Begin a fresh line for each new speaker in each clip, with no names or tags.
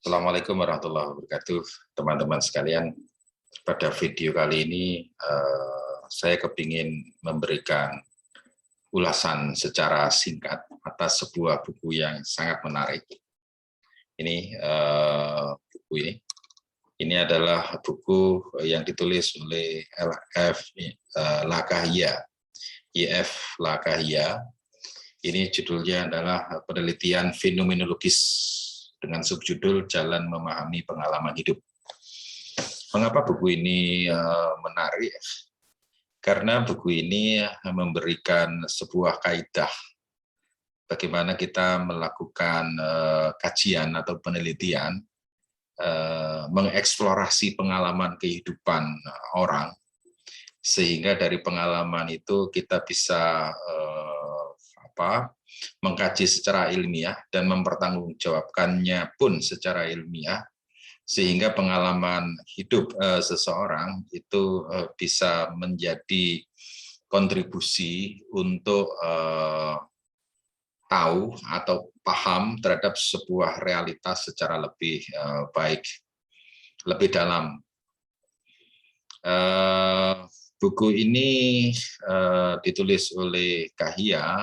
Assalamualaikum warahmatullahi wabarakatuh, teman-teman sekalian. Pada video kali ini saya kepingin memberikan ulasan secara singkat atas sebuah buku yang sangat menarik. Ini buku ini adalah buku yang ditulis oleh YF Lakahia. Ini judulnya adalah penelitian fenomenologis dengan subjudul Jalan Memahami Pengalaman Hidup. Mengapa buku ini menarik? Karena buku ini memberikan sebuah kaidah bagaimana kita melakukan kajian atau penelitian, mengeksplorasi pengalaman kehidupan orang, sehingga dari pengalaman itu kita bisa mengkaji secara ilmiah dan mempertanggungjawabkannya pun secara ilmiah, sehingga pengalaman hidup seseorang itu bisa menjadi kontribusi untuk tahu atau paham terhadap sebuah realitas secara lebih baik, lebih dalam. Buku ini ditulis oleh Kahia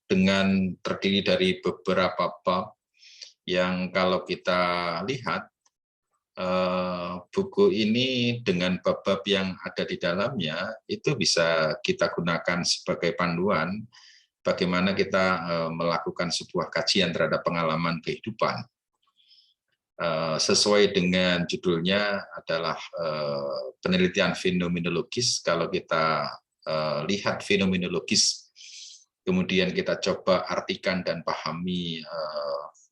dengan terdiri dari beberapa bab yang kalau kita lihat buku ini dengan bab-bab yang ada di dalamnya itu bisa kita gunakan sebagai panduan bagaimana kita melakukan sebuah kajian terhadap pengalaman kehidupan. Sesuai dengan judulnya adalah penelitian fenomenologis. Kalau kita lihat fenomenologis, kemudian kita coba artikan dan pahami,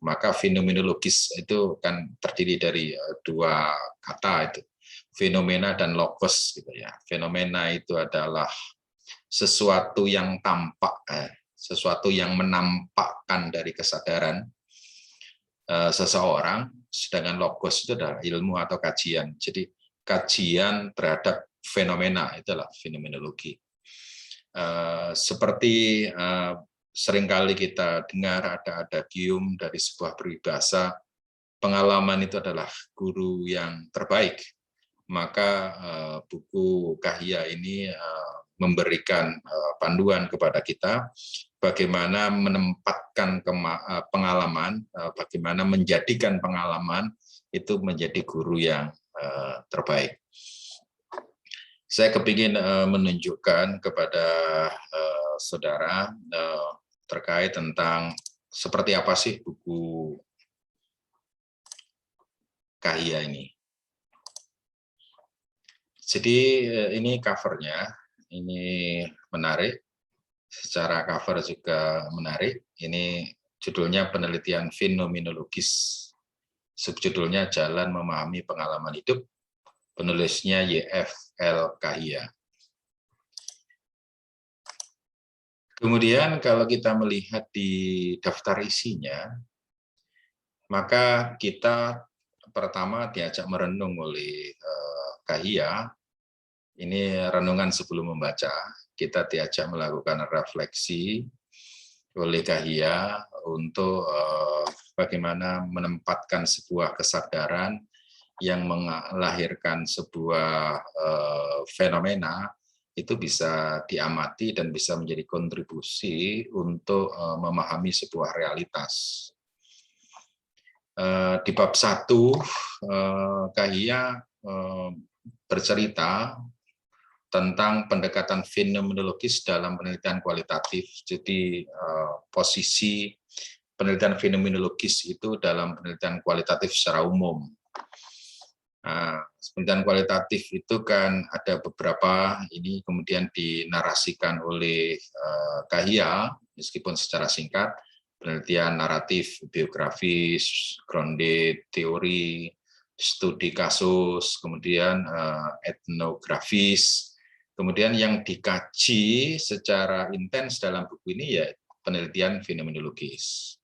maka fenomenologis itu kan terdiri dari dua kata, itu fenomena dan logos gitu ya. Fenomena itu adalah sesuatu yang tampak, sesuatu yang menampakkan dari kesadaran seseorang, sedangkan logos itu adalah ilmu atau kajian. Jadi kajian terhadap fenomena, itulah fenomenologi. Seperti seringkali kita dengar ada adagium dari sebuah peribahasa, pengalaman itu adalah guru yang terbaik. Maka buku Kahia ini memberikan panduan kepada kita bagaimana menempatkan pengalaman, bagaimana menjadikan pengalaman itu menjadi guru yang terbaik. Saya kepingin menunjukkan kepada saudara terkait tentang seperti apa sih buku Kahia ini. Jadi ini covernya, ini menarik, secara cover juga menarik. Ini judulnya penelitian fenomenologis, subjudulnya Jalan Memahami Pengalaman Hidup, penulisnya YF Lakahia. Kemudian kalau kita melihat di daftar isinya, maka kita pertama diajak merenung oleh Kahia. Ini renungan sebelum membaca. Kita diajak melakukan refleksi oleh Kahia untuk bagaimana menempatkan sebuah kesadaran yang melahirkan sebuah fenomena itu bisa diamati dan bisa menjadi kontribusi untuk memahami sebuah realitas. Di bab 1, Kahia bercerita tentang pendekatan fenomenologis dalam penelitian kualitatif. Jadi posisi penelitian fenomenologis itu dalam penelitian kualitatif secara umum. Nah, penelitian kualitatif itu kan ada beberapa, ini kemudian dinarasikan oleh Kahia, meskipun secara singkat, penelitian naratif, biografis, grounded, teori, studi kasus, kemudian etnografis, kemudian yang dikaji secara intens dalam buku ini ya penelitian fenomenologis.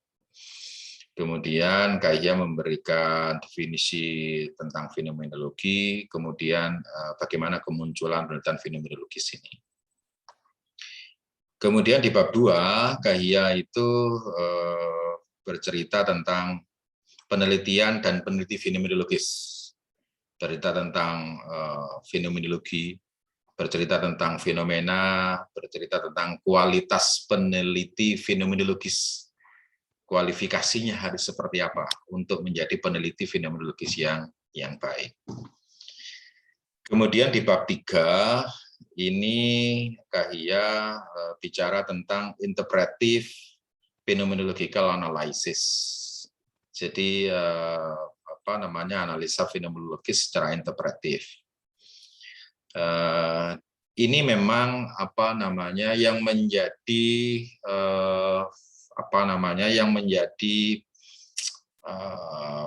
Kemudian Kahia memberikan definisi tentang fenomenologi, kemudian bagaimana kemunculan penelitian fenomenologis ini. Kemudian di bab 2, Kahia itu bercerita tentang penelitian dan peneliti fenomenologis, bercerita tentang fenomenologi, bercerita tentang fenomena, bercerita tentang kualitas peneliti fenomenologis, kualifikasinya harus seperti apa untuk menjadi peneliti fenomenologis yang baik. Kemudian di bab 3 ini Kahia bicara tentang interpretive phenomenological analysis. Jadi analisa fenomenologis secara interpretif. Ini memang yang menjadi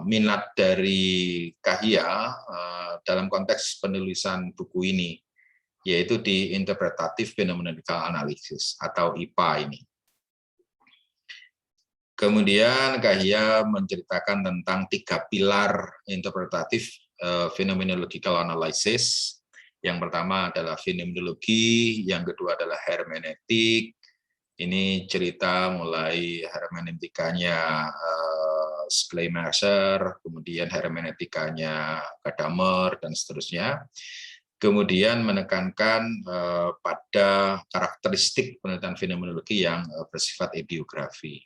minat dari Kahia dalam konteks penulisan buku ini, yaitu di interpretative phenomenological analysis atau IPA ini. Kemudian Kahia menceritakan tentang 3 pilar interpretative phenomenological analysis. Yang pertama adalah fenomenologi, yang kedua adalah hermeneutik. Ini cerita mulai hermeneutikanya Schleiermacher, kemudian hermeneutikanya Gadamer, dan seterusnya. Kemudian menekankan pada karakteristik penelitian fenomenologi yang bersifat idiografi.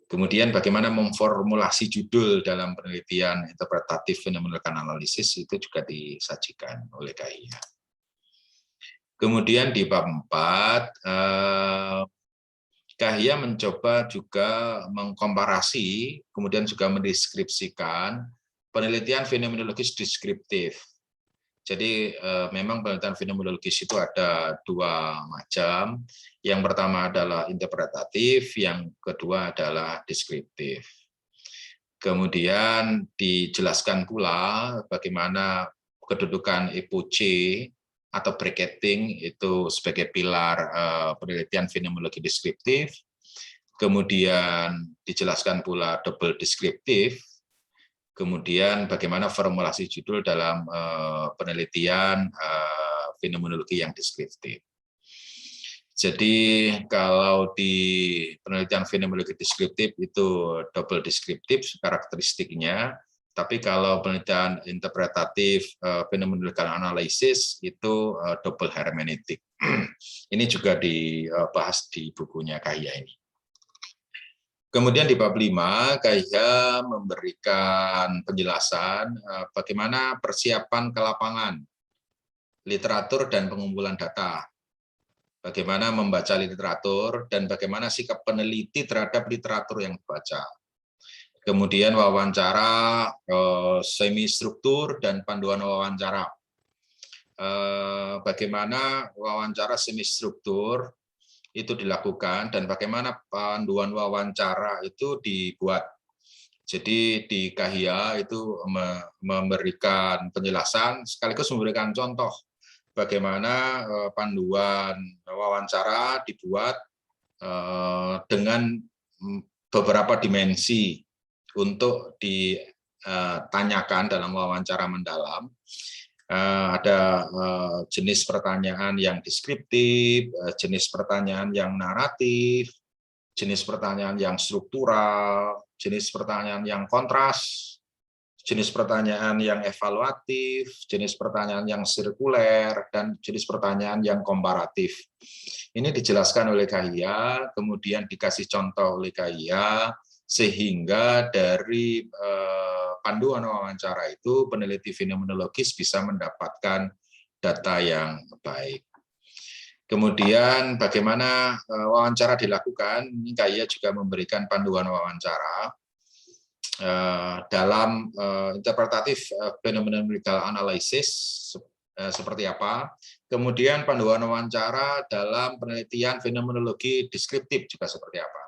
Kemudian bagaimana memformulasi judul dalam penelitian interpretatif fenomenological analysis itu juga disajikan oleh Kahia. Kemudian di bab 4, Kahia mencoba juga mengkomparasi, kemudian juga mendeskripsikan penelitian fenomenologis deskriptif. Jadi memang penelitian fenomenologis itu ada 2 macam. Yang pertama adalah interpretatif, yang kedua adalah deskriptif. Kemudian dijelaskan pula bagaimana kedudukan epoche atau bracketing itu sebagai pilar penelitian fenomenologi deskriptif. Kemudian dijelaskan pula double deskriptif. Kemudian bagaimana formulasi judul dalam penelitian fenomenologi yang deskriptif. Jadi kalau di penelitian fenomenologi deskriptif itu double deskriptif karakteristiknya, tapi kalau penelitian interpretatif phenomenological analysis itu double hermeneutik. Ini juga dibahas di bukunya Kahia ini. Kemudian di bab 5, Kahia memberikan penjelasan bagaimana persiapan ke lapangan, literatur dan pengumpulan data, bagaimana membaca literatur, dan bagaimana sikap peneliti terhadap literatur yang dibaca. Kemudian wawancara, semi-struktur, dan panduan wawancara. Bagaimana wawancara semi-struktur itu dilakukan dan bagaimana panduan wawancara itu dibuat. Jadi di Kahia itu memberikan penjelasan sekaligus memberikan contoh bagaimana panduan wawancara dibuat dengan beberapa dimensi untuk ditanyakan dalam wawancara mendalam. Ada jenis pertanyaan yang deskriptif, jenis pertanyaan yang naratif, jenis pertanyaan yang struktural, jenis pertanyaan yang kontras, jenis pertanyaan yang evaluatif, jenis pertanyaan yang sirkuler, dan jenis pertanyaan yang komparatif. Ini dijelaskan oleh Kahia, kemudian dikasih contoh oleh Kahia, sehingga dari panduan wawancara itu peneliti fenomenologis bisa mendapatkan data yang baik. Kemudian bagaimana wawancara dilakukan, ini Kahia juga memberikan panduan wawancara dalam interpretatif phenomenological analysis seperti apa, kemudian panduan wawancara dalam penelitian fenomenologi deskriptif juga seperti apa.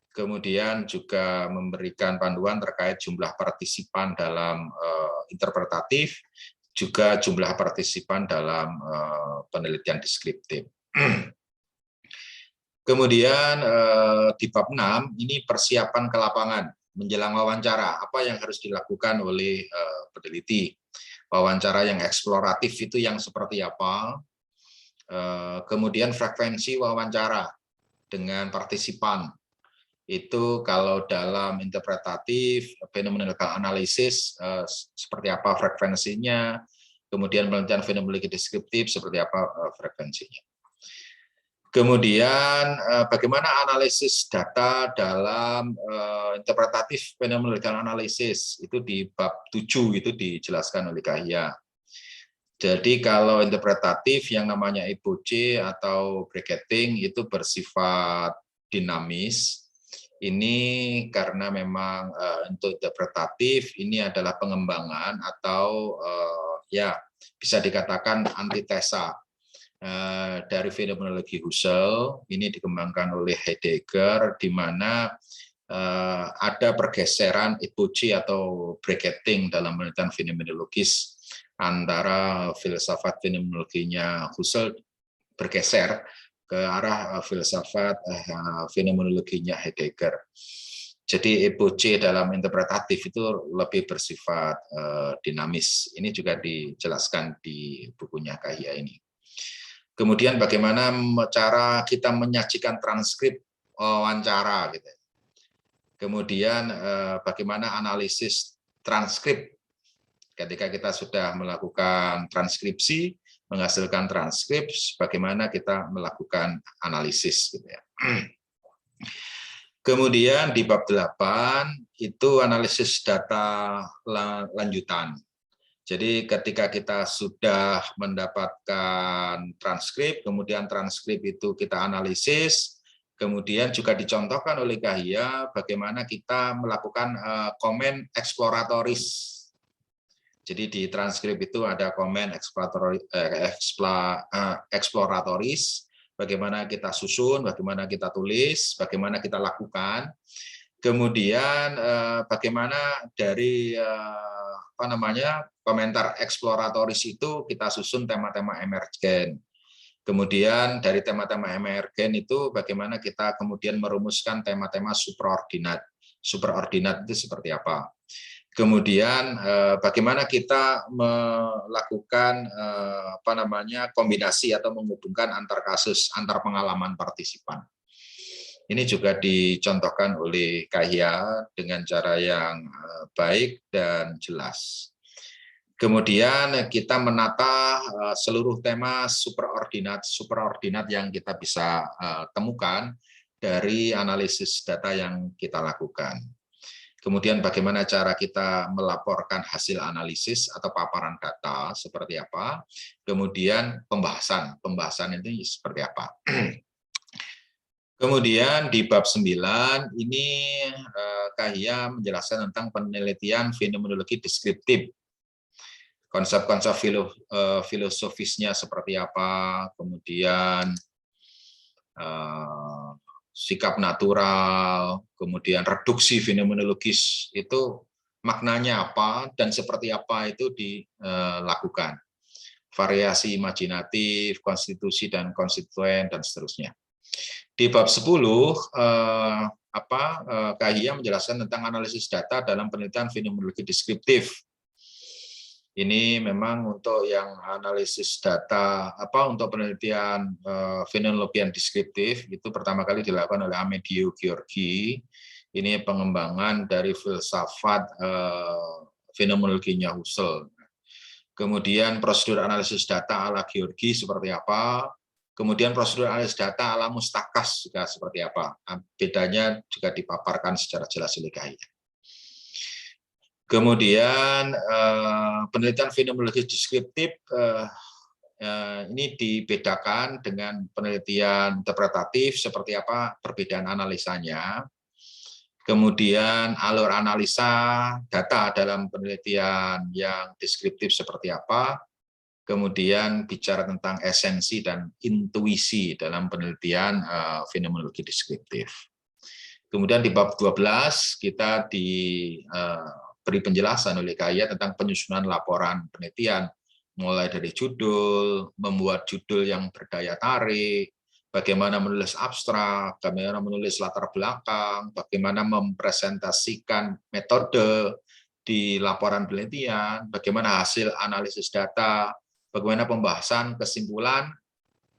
Kemudian juga memberikan panduan terkait jumlah partisipan dalam interpretatif, juga jumlah partisipan dalam penelitian deskriptif. Kemudian di bab 6, ini persiapan ke lapangan, menjelang wawancara, apa yang harus dilakukan oleh peneliti. Wawancara yang eksploratif itu yang seperti apa, kemudian frekuensi wawancara dengan partisipan, Itu kalau dalam interpretatif, phenomenological analysis, seperti apa frekuensinya, kemudian penelitian fenomenologi deskriptif, seperti apa frekuensinya. Kemudian bagaimana analisis data dalam interpretatif phenomenological analysis, itu di bab 7 itu dijelaskan oleh Kahya. Jadi kalau interpretatif yang namanya epoche atau bracketing itu bersifat dinamis. Ini karena memang untuk interpretatif ini adalah pengembangan atau ya bisa dikatakan antitesa dari fenomenologi Husserl. Ini dikembangkan oleh Heidegger, di mana ada pergeseran epoche atau bracketing dalam penelitian fenomenologis antara filsafat fenomenologinya Husserl bergeser ke arah filsafat fenomenologinya Heidegger. Jadi epoche dalam interpretatif itu lebih bersifat dinamis. Ini juga dijelaskan di bukunya Kahya ini. Kemudian bagaimana cara kita menyajikan transkrip wawancara gitu. Kemudian bagaimana analisis transkrip ketika kita sudah melakukan transkripsi, menghasilkan transkrip, bagaimana kita melakukan analisis gitu ya. Kemudian di bab 8 itu analisis data lanjutan. Jadi ketika kita sudah mendapatkan transkrip, kemudian transkrip itu kita analisis, kemudian juga dicontohkan oleh Kahya bagaimana kita melakukan komen eksploratoris. Jadi di transkrip itu ada komen eksploratoris, bagaimana kita susun, bagaimana kita tulis, bagaimana kita lakukan. Kemudian bagaimana dari komentar eksploratoris itu kita susun tema-tema emergen. Kemudian dari tema-tema emergen itu bagaimana kita kemudian merumuskan tema-tema supraordinat. Supraordinat itu seperti apa? Kemudian bagaimana kita melakukan kombinasi atau menghubungkan antar kasus, antar pengalaman partisipan. Ini juga dicontohkan oleh Kahya dengan cara yang baik dan jelas. Kemudian kita menata seluruh tema supraordinat yang kita bisa temukan dari analisis data yang kita lakukan. Kemudian bagaimana cara kita melaporkan hasil analisis atau paparan data seperti apa. Kemudian pembahasan itu seperti apa. Kemudian di bab 9 ini Kahya menjelaskan tentang penelitian fenomenologi deskriptif. Konsep-konsep filosofisnya seperti apa, kemudian sikap natural, kemudian reduksi fenomenologis itu maknanya apa dan seperti apa itu dilakukan. Variasi imajinatif, konstitusi dan konstituen dan seterusnya. Di bab 10 Kahya menjelaskan tentang analisis data dalam penelitian fenomenologi deskriptif. Ini memang untuk yang analisis data untuk penelitian fenomenologi yang deskriptif itu pertama kali dilakukan oleh Amedeo Gheorghi. Ini pengembangan dari filsafat fenomenologinya Husserl. Kemudian prosedur analisis data ala Gheorghi seperti apa? Kemudian prosedur analisis data ala Mustakas juga seperti apa? Bedanya juga dipaparkan secara jelas oleh Kahya. Kemudian penelitian fenomenologi deskriptif ini dibedakan dengan penelitian interpretatif seperti apa perbedaan analisanya. Kemudian alur analisa data dalam penelitian yang deskriptif seperti apa. Kemudian bicara tentang esensi dan intuisi dalam penelitian fenomenologi deskriptif. Kemudian di bab 12 kita beri penjelasan oleh Kahya tentang penyusunan laporan penelitian, mulai dari judul, membuat judul yang berdaya tarik, bagaimana menulis abstrak, bagaimana menulis latar belakang, bagaimana mempresentasikan metode di laporan penelitian, bagaimana hasil analisis data, bagaimana pembahasan kesimpulan,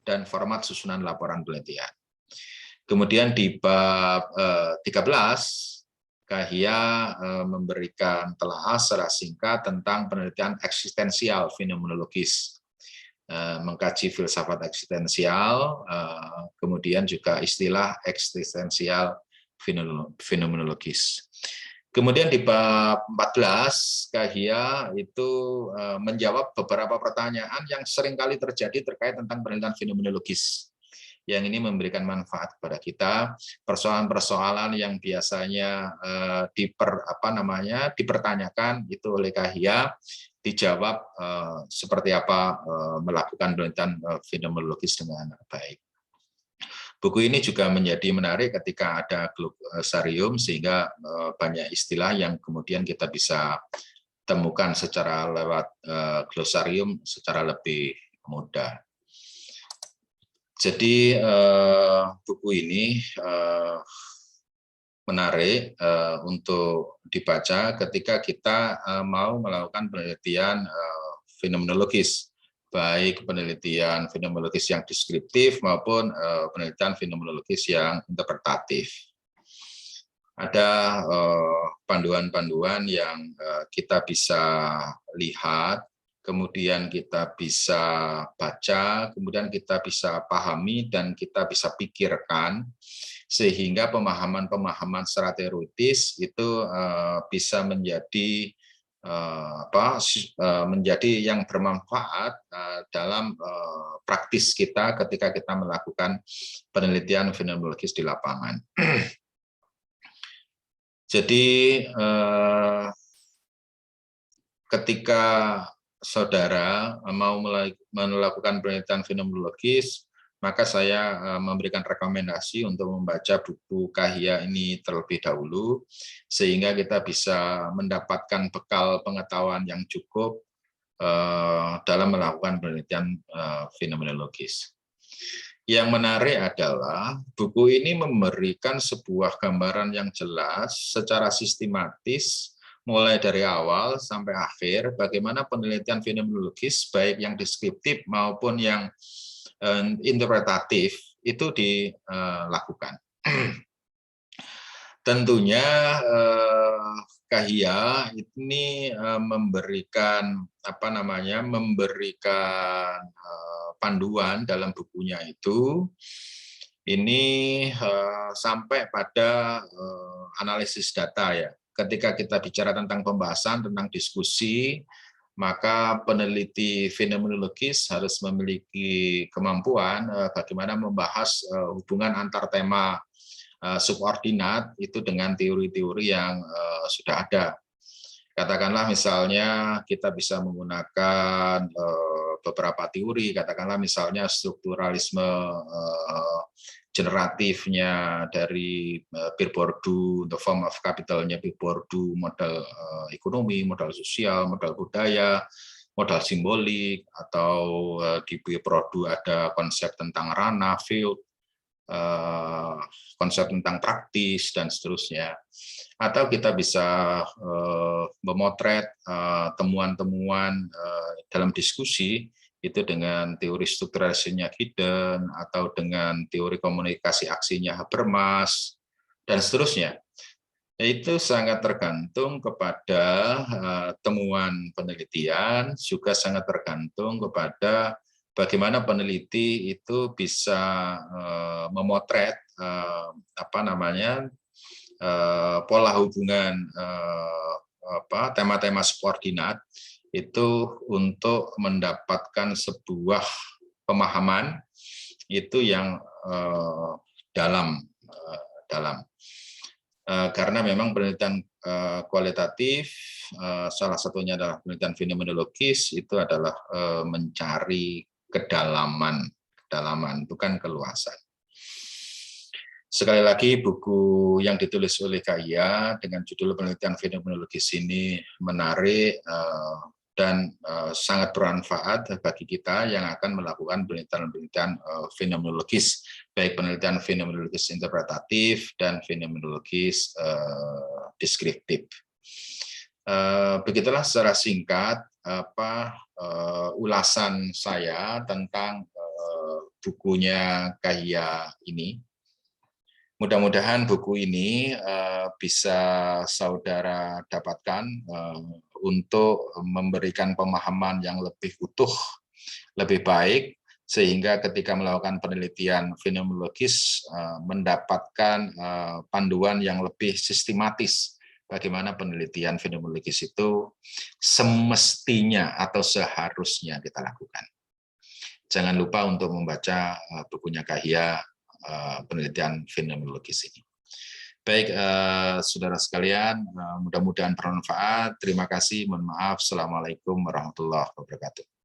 dan format susunan laporan penelitian. Kemudian di bab 13, Kahya memberikan telaah secara singkat tentang penelitian eksistensial fenomenologis, mengkaji filsafat eksistensial, kemudian juga istilah eksistensial fenomenologis. Kemudian di bab 14, Kahya itu menjawab beberapa pertanyaan yang seringkali terjadi terkait tentang penelitian fenomenologis. Yang ini memberikan manfaat kepada kita, persoalan-persoalan yang biasanya dipertanyakan itu oleh Kahya, dijawab seperti apa melakukan penelitian fenomenologis dengan baik. Buku ini juga menjadi menarik ketika ada glosarium, sehingga banyak istilah yang kemudian kita bisa temukan secara lewat glosarium secara lebih mudah. Jadi buku ini menarik untuk dibaca ketika kita mau melakukan penelitian fenomenologis, baik penelitian fenomenologis yang deskriptif maupun penelitian fenomenologis yang interpretatif. Ada panduan-panduan yang kita bisa lihat, kemudian kita bisa baca, kemudian kita bisa pahami dan kita bisa pikirkan, sehingga pemahaman-pemahaman secara teoritis itu bisa menjadi menjadi yang bermanfaat dalam praktis kita ketika kita melakukan penelitian fenomenologis di lapangan. Jadi ketika saudara mau melakukan penelitian fenomenologis, maka saya memberikan rekomendasi untuk membaca buku Kahya ini terlebih dahulu, sehingga kita bisa mendapatkan bekal pengetahuan yang cukup dalam melakukan penelitian fenomenologis. Yang menarik adalah buku ini memberikan sebuah gambaran yang jelas secara sistematis, mulai dari awal sampai akhir, bagaimana penelitian fenomenologis, baik yang deskriptif maupun yang interpretatif, itu dilakukan. Tentunya Kahya ini memberikan panduan dalam bukunya itu, ini sampai pada analisis data ya. Ketika kita bicara tentang pembahasan, tentang diskusi, maka peneliti fenomenologis harus memiliki kemampuan bagaimana membahas hubungan antar tema subordinat itu dengan teori-teori yang sudah ada. Katakanlah misalnya kita bisa menggunakan beberapa teori, katakanlah misalnya strukturalisme generatifnya dari Pierre Bourdieu, The Form of Capital-nya Pierre Bourdieu, modal ekonomi, modal sosial, modal budaya, modal simbolik, atau di Pierre Bourdieu ada konsep tentang ranah, field, konsep tentang praktis, dan seterusnya. Atau kita bisa memotret temuan-temuan dalam diskusi, itu dengan teori strukturasinya Giddens, atau dengan teori komunikasi aksinya Habermas, dan seterusnya. Itu sangat tergantung kepada temuan penelitian, juga sangat tergantung kepada bagaimana peneliti itu bisa memotret pola hubungan tema-tema subordinat itu untuk mendapatkan sebuah pemahaman itu yang dalam. Karena memang penelitian kualitatif, salah satunya adalah penelitian fenomenologis, itu adalah mencari kedalaman, bukan keluasan. Sekali lagi, buku yang ditulis oleh Kahya dengan judul penelitian fenomenologis ini menarik dan sangat bermanfaat bagi kita yang akan melakukan penelitian fenomenologis, baik penelitian fenomenologis interpretatif dan fenomenologis deskriptif. Begitulah secara singkat ulasan saya tentang bukunya Kahya ini. Mudah-mudahan buku ini bisa saudara dapatkan untuk memberikan pemahaman yang lebih utuh, lebih baik, sehingga ketika melakukan penelitian fenomenologis mendapatkan panduan yang lebih sistematis bagaimana penelitian fenomenologis itu semestinya atau seharusnya kita lakukan. Jangan lupa untuk membaca bukunya Kahya, penelitian fenomenologis ini. Baik, saudara sekalian, mudah-mudahan bermanfaat. Terima kasih, mohon maaf. Assalamualaikum warahmatullahi wabarakatuh.